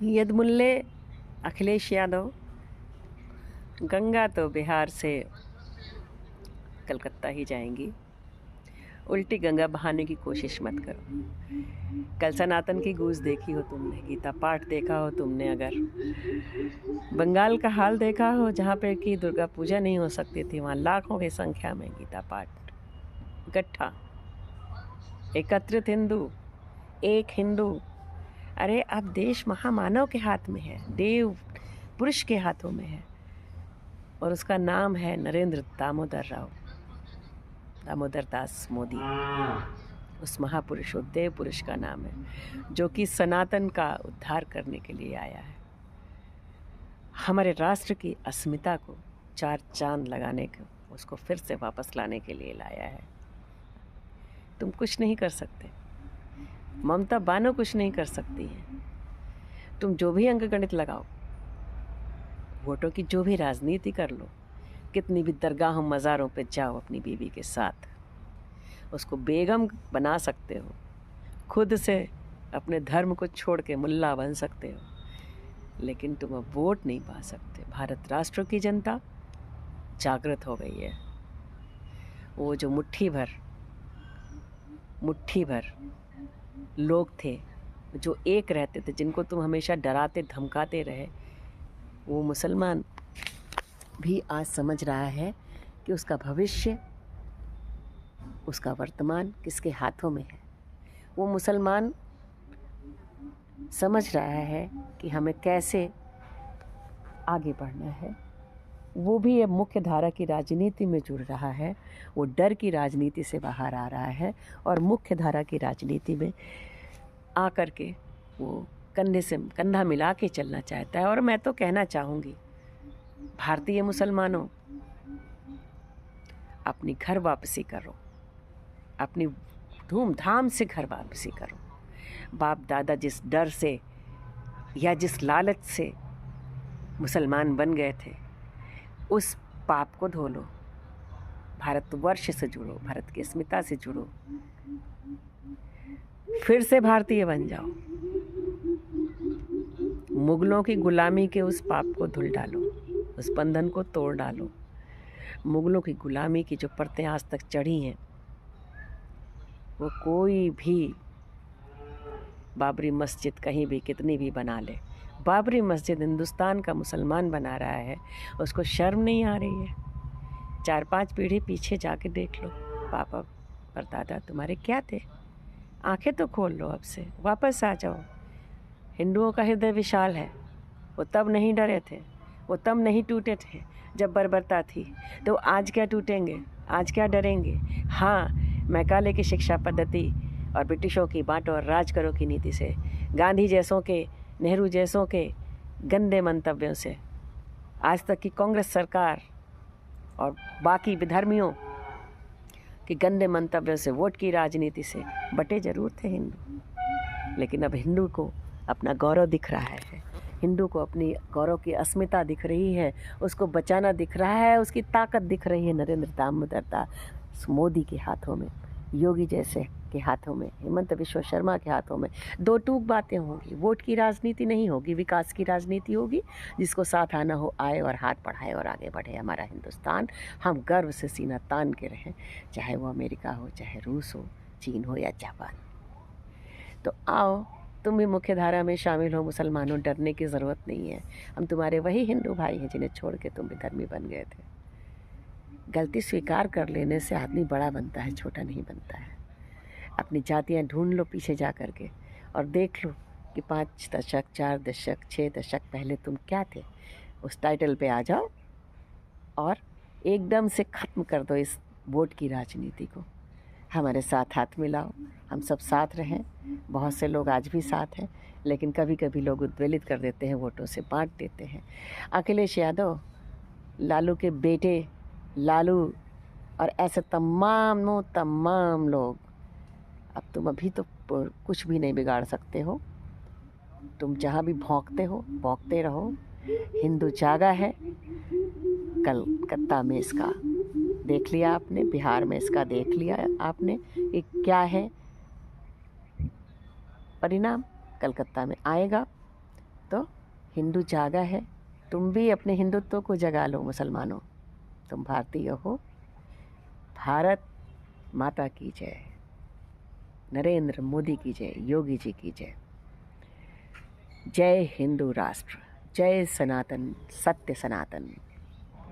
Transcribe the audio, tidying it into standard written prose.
यदमुल्ले अखिलेश यादव, गंगा तो बिहार से कलकत्ता ही जाएंगी, उल्टी गंगा बहाने की कोशिश मत करो। कल सनातन की गूंज देखी हो तुमने, गीता पाठ देखा हो तुमने, अगर बंगाल का हाल देखा हो जहाँ पे कि दुर्गा पूजा नहीं हो सकती थी, वहाँ लाखों की संख्या में गीता पाठ इकट्ठा, एकत्रित हिंदू, एक हिंदू। अरे अब देश महामानव के हाथ में है, देव पुरुष के हाथों में है, और उसका नाम है नरेंद्र दामोदर दास मोदी। उस महापुरुष, देव पुरुष का नाम है, जो कि सनातन का उद्धार करने के लिए आया है, हमारे राष्ट्र की अस्मिता को चार चांद लगाने को, उसको फिर से वापस लाने के लिए लाया है। तुम कुछ नहीं कर सकते, ममता बानो कुछ नहीं कर सकती है। तुम जो भी अंकगणित लगाओ, वोटों की जो भी राजनीति कर लो, कितनी भी दरगाहों मज़ारों पे जाओ अपनी बीवी के साथ, उसको बेगम बना सकते हो, खुद से अपने धर्म को छोड़ के मुल्ला बन सकते हो, लेकिन तुम अब वोट नहीं पा सकते। भारत राष्ट्र की जनता जागृत हो गई है। वो जो मुट्ठी भर लोग थे जो एक रहते थे, जिनको तुम हमेशा डराते धमकाते रहे, वो मुसलमान भी आज समझ रहा है कि उसका भविष्य, उसका वर्तमान किसके हाथों में है। वो मुसलमान समझ रहा है कि हमें कैसे आगे बढ़ना है। वो भी अब मुख्य धारा की राजनीति में जुड़ रहा है, वो डर की राजनीति से बाहर आ रहा है और मुख्य धारा की राजनीति में आकर के वो कंधे से कंधा मिला के चलना चाहता है। और मैं तो कहना चाहूँगी, भारतीय मुसलमानों, अपनी घर वापसी करो, अपनी धूमधाम से घर वापसी करो। बाप दादा जिस डर से या जिस लालच से मुसलमान बन गए थे, उस पाप को धो लो, भारतवर्ष से जुड़ो, भारत की अस्मिता से जुड़ो, फिर से भारतीय बन जाओ। मुगलों की गुलामी के उस पाप को धुल डालो, उस बंधन को तोड़ डालो। मुगलों की गुलामी की जो परतें आज तक चढ़ी हैं, वो कोई भी बाबरी मस्जिद कहीं भी कितनी भी बना ले, बाबरी मस्जिद हिंदुस्तान का मुसलमान बना रहा है, उसको शर्म नहीं आ रही है। 4-5 पीढ़ी पीछे जाके देख लो, पापा परदादा तुम्हारे क्या थे, आंखें तो खोल लो, अब से वापस आ जाओ। हिंदुओं का हृदय विशाल है, वो तब नहीं डरे थे, वो तब नहीं टूटे थे जब बर्बरता थी, तो आज क्या टूटेंगे, आज क्या डरेंगे। हाँ, मैकाले की शिक्षा पद्धति और ब्रिटिशों की बांटो और राज करो की नीति से, गांधी जैसों के, नेहरू जैसों के गंदे मंतव्यों से, आज तक की कांग्रेस सरकार और बाकी विधर्मियों के गंदे मंतव्यों से, वोट की राजनीति से बटे जरूर थे हिंदू, लेकिन अब हिंदू को अपना गौरव दिख रहा है, हिंदू को अपनी गौरव की अस्मिता दिख रही है, उसको बचाना दिख रहा है, उसकी ताकत दिख रही है नरेंद्र दामोदर दास मोदी के हाथों में, योगी जैसे के हाथों में, हेमंत बिश्व शर्मा के हाथों में। दो टूक बातें होंगी, वोट की राजनीति नहीं होगी, विकास की राजनीति होगी। जिसको साथ आना हो आए और हाथ बढ़ाए और आगे बढ़े हमारा हिंदुस्तान। हम गर्व से सीना तान के रहें, चाहे वो अमेरिका हो, चाहे रूस हो, चीन हो या जापान। तो आओ, तुम भी मुख्य धारा में शामिल हो। मुसलमानों, डरने की ज़रूरत नहीं है, हम तुम्हारे वही हिंदू भाई हैं जिन्हें छोड़ के तुम भी धर्मी बन गए थे। गलती स्वीकार कर लेने से आदमी बड़ा बनता है, छोटा नहीं बनता है। अपनी जातियाँ ढूंढ लो पीछे जा कर के और देख लो कि 5 दशक, 4 दशक, 6 दशक पहले तुम क्या थे। उस टाइटल पे आ जाओ और एकदम से ख़त्म कर दो इस वोट की राजनीति को। हमारे साथ हाथ मिलाओ, हम सब साथ रहें। बहुत से लोग आज भी साथ हैं, लेकिन कभी कभी लोग उद्वेलित कर देते हैं, वोटों से बांट देते हैं। अखिलेश यादव, लालू के बेटे लालू और ऐसे तमाम लोग, अब तुम अभी तो कुछ भी नहीं बिगाड़ सकते हो। तुम जहाँ भी भौंकते हो, भौंकते रहो। हिंदू जागा है। कलकत्ता में इसका देख लिया आपने, बिहार में इसका देख लिया आपने, ये क्या है। परिणाम कलकत्ता में आएगा। तो हिंदू जागा है, तुम भी अपने हिंदुत्व को जगा लो मुसलमानों, तुम भारतीय हो। भारत माता की जय, नरेंद्र मोदी की जय, योगी जी की जय। जय हिंदू राष्ट्र, जय सनातन, सत्य सनातन।